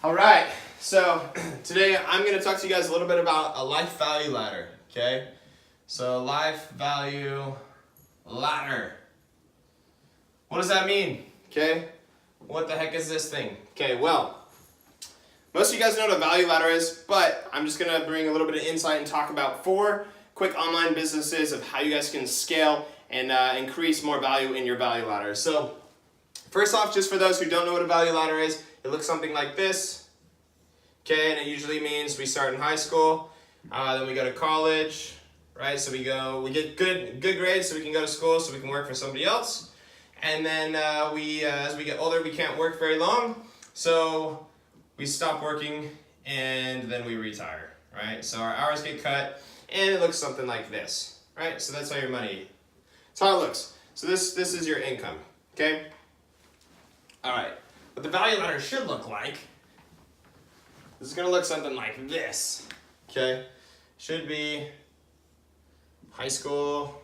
All right, so today I'm going to talk to you guys a little bit about a life value ladder, okay? So life value ladder. What does that mean, okay? What the heck is this thing? Okay, well, most of you guys know what a value ladder is, but I'm just going to bring a little bit of insight and talk about 4 quick online businesses of how you guys can scale and increase more value in your value ladder. So first off, just for those who don't know what a value ladder is, it looks something like this. Okay, and it usually means we start in high school, then we go to college, right? So we get good grades so we can go to school so we can work for somebody else. And then as we get older, we can't work very long, so we stop working and then we retire, right? So our hours get cut and it looks something like this, right? So that's how your money, that's how it looks. So this is your income, okay? All right, what the value ladder should look like, this is gonna look something like this, okay? Should be high school,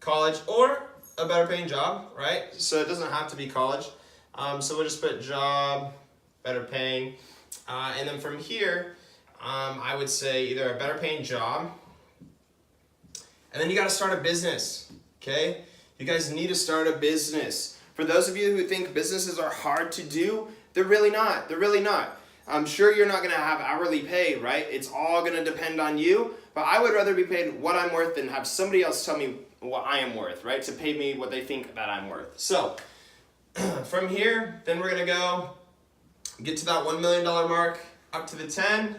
college, or a better paying job, right? So it doesn't have to be college. So we'll just put job, better paying. And then from here, I would say either a better paying job, and then you gotta start a business, okay? You guys need to start a business. For those of you who think businesses are hard to do, they're really not. They're really not. I'm sure you're not going to have hourly pay, right? It's all going to depend on you. But I would rather be paid what I'm worth than have somebody else tell me what I am worth, right? To pay me what they think that I'm worth. So from here, then we're going to go get to that $1 million mark, up to the 10.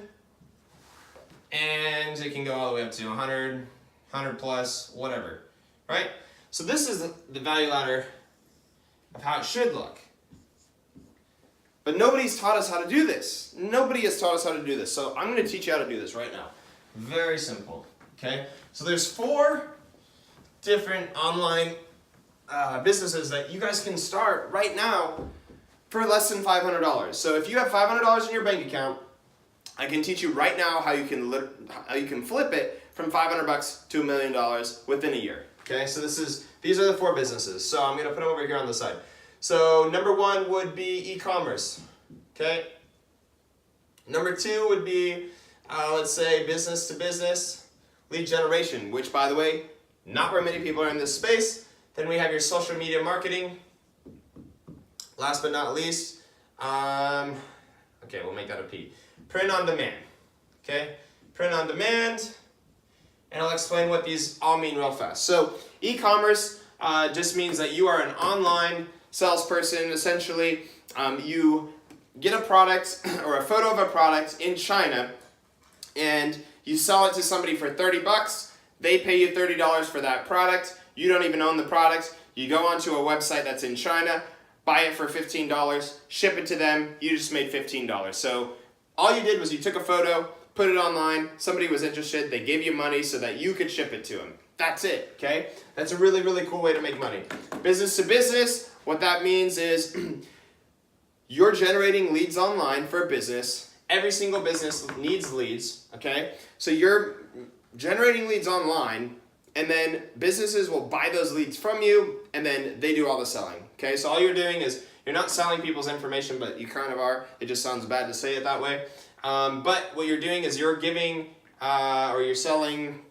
And it can go all the way up to 100, 100 plus, whatever, right? So this is the value ladder of how it should look. But nobody's taught us how to do this. Nobody has taught us how to do this. So I'm going to teach you how to do this right now. Very simple, okay? So there's 4 different online businesses that you guys can start right now for less than $500. So if you have $500 in your bank account, I can teach you right now how you can flip it from $500 to $1 million within a year. Okay, so these are the 4 businesses. So I'm going to put them over here on the side. So number 1 would be e-commerce. Okay. Number 2 would be, let's say, business to business lead generation, which, by the way, not very many people are in this space. Then we have your social media marketing. Last but not least, okay, we'll make that a P. Print on demand. Okay, print on demand. And I'll explain what these all mean real fast. So e-commerce just means that you are an online salesperson. Essentially, you get a product or a photo of a product in China and you sell it to somebody for 30 bucks. They pay you $30 for that product. You don't even own the product. You go onto a website that's in China, buy it for $15, ship it to them. You just made $15. So all you did was you took a photo, put it online, somebody was interested, they gave you money so that you could ship it to them. That's it, okay? That's a really, really cool way to make money. Business to business, what that means is you're generating leads online for a business. Every single business needs leads, okay? So you're generating leads online, and then businesses will buy those leads from you, and then they do all the selling, okay? So all you're doing is you're not selling people's information, but you kind of are. It just sounds bad to say it that way. But what you're doing is you're giving or you're selling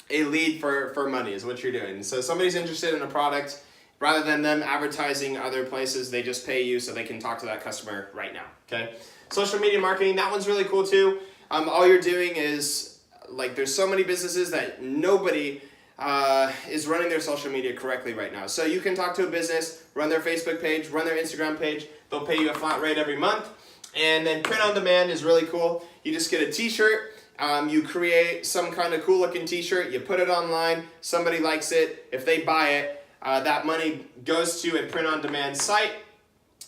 a lead for money is what you're doing. So somebody's interested in a product, rather than them advertising other places, they just pay you so they can talk to that customer right now, okay? Social media marketing, that one's really cool too. All you're doing is, like, there's so many businesses that nobody is running their social media correctly right now. So you can talk to a business, run their Facebook page, run their Instagram page, they'll pay you a flat rate every month. And then print on demand is really cool. You just get a t-shirt, you create some kind of cool looking t-shirt, you put it online, somebody likes it, if they buy it, that money goes to a print on demand site,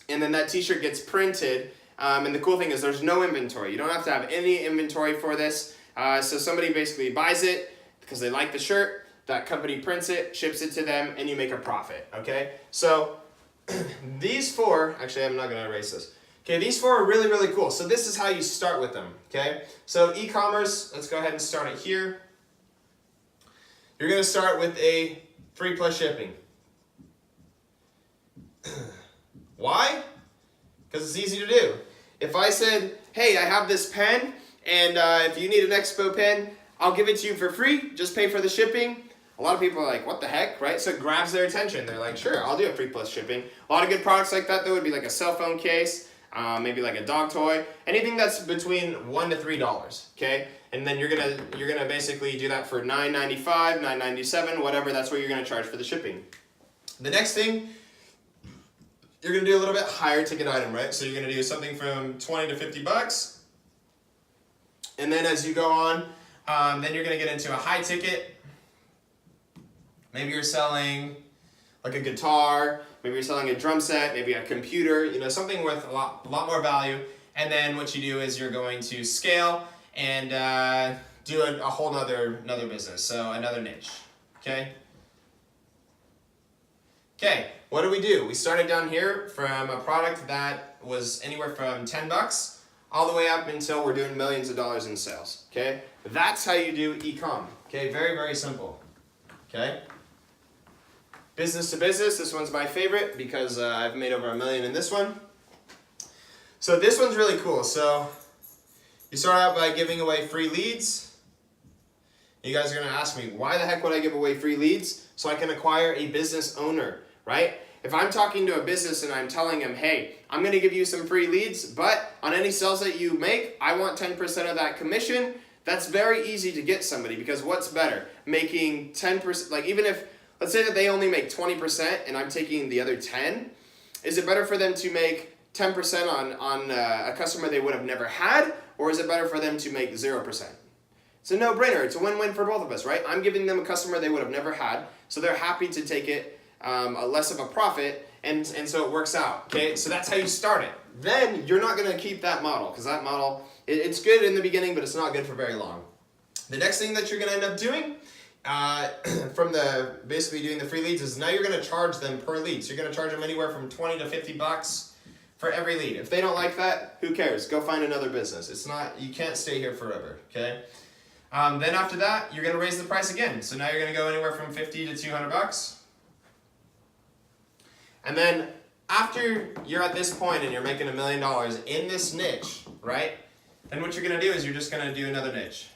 and then that t-shirt gets printed. And the cool thing is there's no inventory. You don't have to have any inventory for this. So somebody basically buys it because they like the shirt, that company prints it, ships it to them, and you make a profit, okay? So these 4, actually I'm not gonna erase this. Okay, these 4 are really, really cool. So this is how you start with them, okay? So e-commerce, let's go ahead and start it here. You're gonna start with a free plus shipping. Why? because it's easy to do. If I said, hey, I have this pen, and if you need an Expo pen, I'll give it to you for free, just pay for the shipping. A lot of people are like, what the heck, right? So it grabs their attention. They're like, sure, I'll do it free plus shipping. A lot of good products like that, though, would be like a cell phone case, maybe like a dog toy, anything that's between $1 to $3, okay? And then you're gonna basically do that for $9.95, $9.97, whatever. That's what you're gonna charge for the shipping. The next thing, you're gonna do a little bit higher ticket item, right? So you're gonna do something from 20 to 50 bucks. And then as you go on, then you're gonna get into a high ticket. Maybe you're selling like a guitar, maybe you're selling a drum set, maybe a computer, you know, something with a lot more value. And then what you do is you're going to scale and do a whole nother business, so another niche, okay? Okay, what do? We started down here from a product that was anywhere from 10 bucks all the way up until we're doing millions of dollars in sales, okay? That's how you do e-com, okay? Very, very simple, okay? Business to business, this one's my favorite because I've made over $1 million in this one. So this one's really cool. So you start out by giving away free leads. You guys are gonna ask me, why the heck would I give away free leads? So I can acquire a business owner, right? If I'm talking to a business and I'm telling them, hey, I'm gonna give you some free leads, but on any sales that you make, I want 10% of that commission. That's very easy to get somebody, because what's better? Making 10%, like even if, let's say that they only make 20% and I'm taking the other 10. Is it better for them to make 10% on a customer they would have never had, or is it better for them to make 0%? It's a no-brainer. It's a win-win for both of us, right? I'm giving them a customer they would have never had, so they're happy to take it a less of a profit, and so it works out, okay? So that's how you start it. Then you're not going to keep that model, because that model, it's good in the beginning, but it's not good for very long. The next thing that you're going to end up doing from basically doing the free leads is now you're going to charge them per lead. So you're going to charge them anywhere from 20 to 50 bucks for every lead. If they don't like that, who cares? Go find another business. You can't stay here forever, okay? Then after that, you're going to raise the price again. So now you're going to go anywhere from 50 to 200 bucks. And then after you're at this point and you're making $1 million in this niche, right? Then what you're going to do is you're just going to do another niche.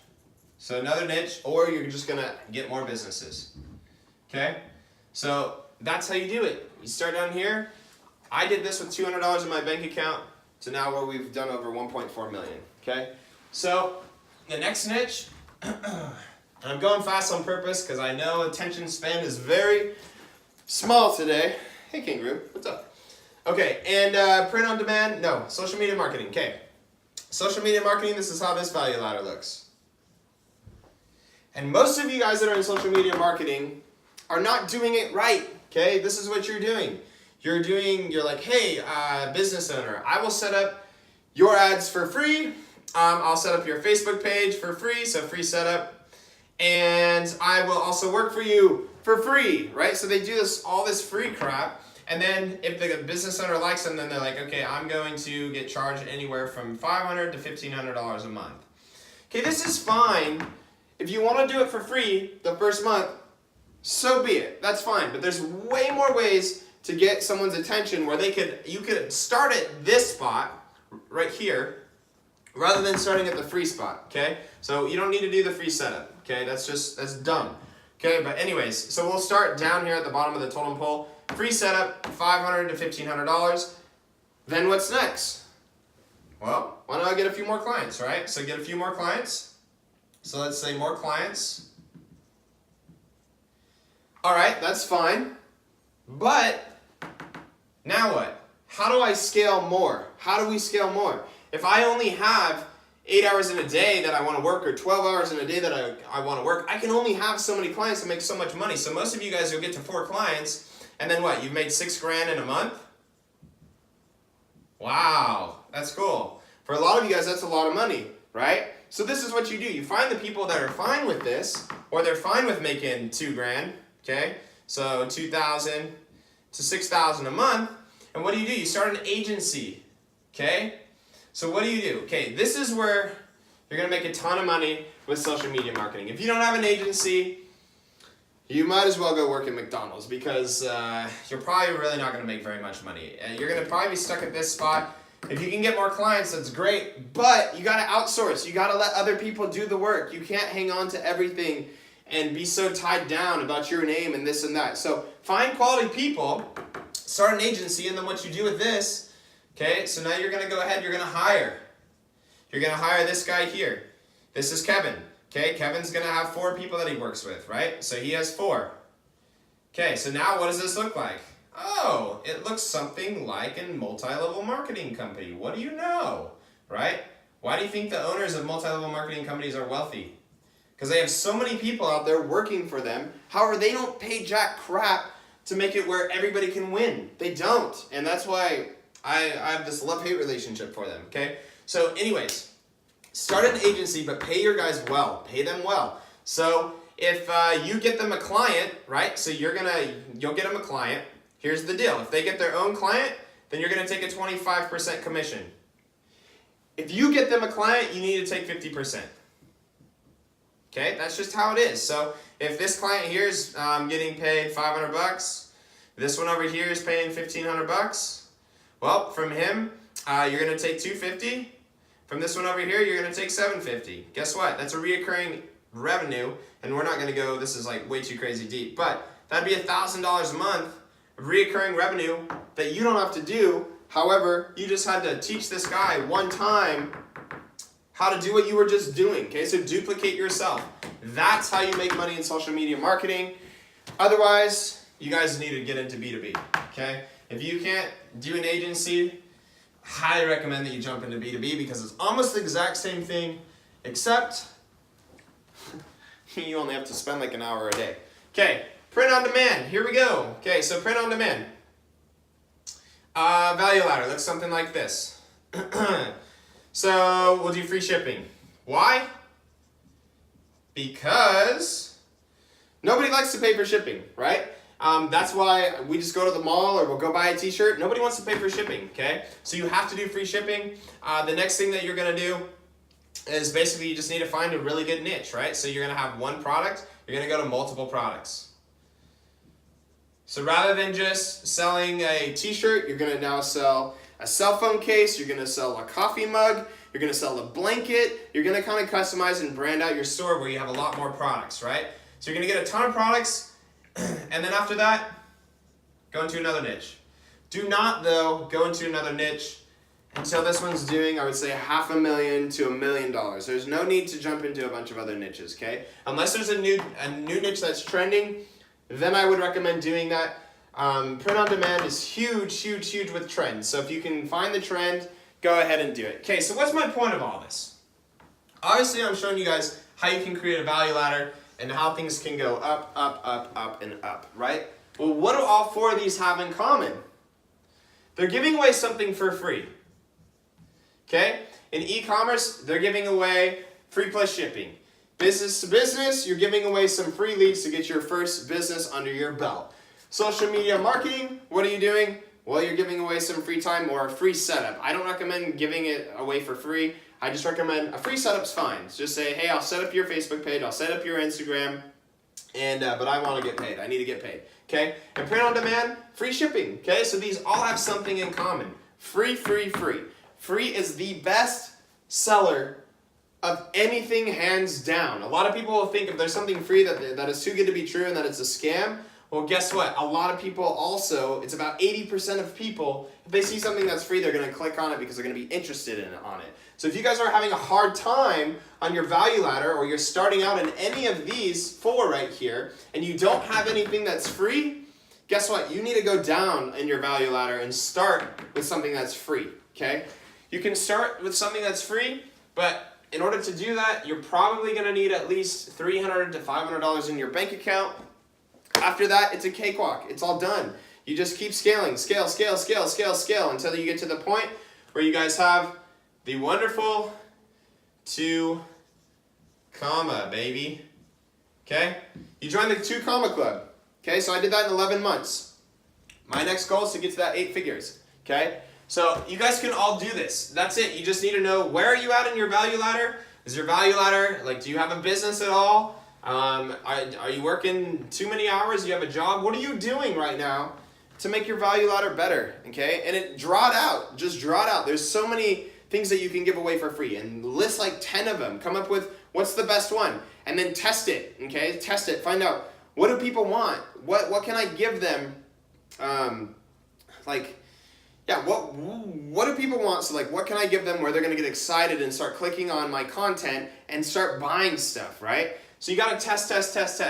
So another niche, or you're just gonna get more businesses, okay? So that's how you do it. You start down here. I did this with $200 in my bank account to now where we've done over 1.4 million, okay? So the next niche, and I'm going fast on purpose because I know attention span is very small today. Hey Kangaroo, what's up? Okay, and print on demand, no, social media marketing, okay. Social media marketing, this is how this value ladder looks. And most of you guys that are in social media marketing are not doing it right, okay? This is what you're doing. You're like, hey, business owner, I will set up your ads for free. I'll set up your Facebook page for free, so free setup. And I will also work for you for free, right? So they do all this free crap. And then if the business owner likes them, then they're like, okay, I'm going to get charged anywhere from $500 to $1,500 a month. Okay, this is fine. If you want to do it for free the first month, so be it. That's fine. But there's way more ways to get someone's attention where you could start at this spot right here rather than starting at the free spot, okay? So you don't need to do the free setup, okay? That's dumb. Okay, but anyways, so we'll start down here at the bottom of the totem pole. Free setup, $500 to $1,500. Then what's next? Well, why don't I get a few more clients, right? So get a few more clients. So let's say more clients. All right, that's fine. But now what? How do I scale more? How do we scale more? If I only have 8 hours in a day that I want to work, or 12 hours in a day that I want to work, I can only have so many clients to make so much money. So most of you guys will get to 4 clients, and then what? You've made $6 grand in a month? Wow, that's cool. For a lot of you guys, that's a lot of money, right? So this is what you do. You find the people that are fine with this, or they're fine with making $2 grand, okay? So $2,000 to $6,000 a month. And what do? You start an agency, okay? So what do? Okay, this is where you're gonna make a ton of money with social media marketing. If you don't have an agency, you might as well go work at McDonald's, because you're probably really not gonna make very much money. You're gonna probably be stuck at this spot. If you can get more clients, that's great, but you got to outsource. You got to let other people do the work. You can't hang on to everything and be so tied down about your name and this and that. So find quality people, start an agency, and then what you do with this, okay, so now you're going to go ahead, you're going to hire. You're going to hire this guy here. This is Kevin. Okay, Kevin's going to have 4 people that he works with, right? So he has 4. Okay, so now what does this look like? Oh, it looks something like a multi-level marketing company. What do you know, right? Why do you think the owners of multi-level marketing companies are wealthy? Because they have so many people out there working for them. However, they don't pay jack crap to make it where everybody can win. They don't. And that's why I have this love-hate relationship for them, okay? So anyways, start an agency, but pay your guys well. Pay them well. So if you get them a client, right? So you'll get them a client. Here's the deal. If they get their own client, then you're going to take a 25% commission. If you get them a client, you need to take 50%. Okay, that's just how it is. So if this client here is getting paid $500, this one over here is paying $1,500. Well, from him, you're going to take $250. From this one over here, you're going to take $750. Guess what? That's a reoccurring revenue, and we're not going to go, this is like way too crazy deep, but that'd be $1,000 a month of reoccurring revenue that you don't have to do. However, you just had to teach this guy one time how to do what you were just doing, okay? So duplicate yourself. That's how you make money in social media marketing. Otherwise, you guys need to get into B2B, okay? If you can't do an agency, highly recommend that you jump into B2B because it's almost the exact same thing, except you only have to spend like an hour a day. Okay, print on demand, here we go. Okay, so print on demand. Value ladder looks something like this. So we'll do free shipping. Why? Because nobody likes to pay for shipping, right? That's why we just go to the mall or we'll go buy a t-shirt. Nobody wants to pay for shipping, okay? So you have to do free shipping. The next thing that you're gonna do is basically you just need to find a really good niche, right? So you're gonna have one product, you're gonna go to multiple products. So rather than just selling a t-shirt, you're gonna now sell a cell phone case, you're gonna sell a coffee mug, you're gonna sell a blanket, you're gonna kind of customize and brand out your store where you have a lot more products, right? So you're gonna get a ton of products, and then after that, go into another niche. Do not, though, go into another niche until this one's doing, I would say, $500,000 to $1 million. There's no need to jump into a bunch of other niches, okay? Unless there's a new niche that's trending, then I would recommend doing that. Print on demand is huge, huge, huge with trends. So if you can find the trend, go ahead and do it. Okay, so what's my point of all this? Obviously, I'm showing you guys how you can create a value ladder and how things can go up, up, up, up, and up, right? Well, what do all 4 of these have in common? They're giving away something for free. Okay? In e-commerce, they're giving away free plus shipping. Business to business, you're giving away some free leads to get your first business under your belt. Social media marketing, what are you doing? Well, you're giving away some free time or a free setup. I don't recommend giving it away for free. I just recommend a free setup's fine. Just say, hey, I'll set up your Facebook page, I'll set up your Instagram, and but I want to get paid. I need to get paid. Okay? And print on demand, free shipping. Okay? So these all have something in common. Free, free, free. Free is the best seller of anything, hands down. A lot of people will think if there's something free that is too good to be true and that it's a scam. Well, guess what? A lot of people also, it's about 80% of people, if they see something that's free, they're going to click on it because they're going to be interested on it. So if you guys are having a hard time on your value ladder or you're starting out in any of these 4 right here and you don't have anything that's free, guess what? You need to go down in your value ladder and start with something that's free, okay? You can start with something that's free, but in order to do that, you're probably going to need at least $300 to $500 in your bank account. After that, it's a cakewalk. It's all done. You just keep scaling, scale, scale, scale, scale, scale until you get to the point where you guys have the wonderful 2 comma, baby. Okay? You join the 2 comma club. Okay, so I did that in 11 months. My next goal is to get to that 8 figures. Okay? So you guys can all do this. That's it. You just need to know where are you at in your value ladder? Is your value ladder, like, do you have a business at all? Are you working too many hours? Do you have a job? What are you doing right now to make your value ladder better, okay? And draw it out. Just draw it out. There's so many things that you can give away for free, and list like 10 of them. Come up with what's the best one, and then test it, okay? Test it. Find out, what do people want? What can I give them? What do people want? So like, what can I give them where they're gonna get excited and start clicking on my content and start buying stuff, right? So you gotta test.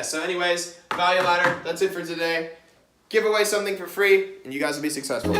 So anyways, value ladder, that's it for today. Give away something for free and you guys will be successful.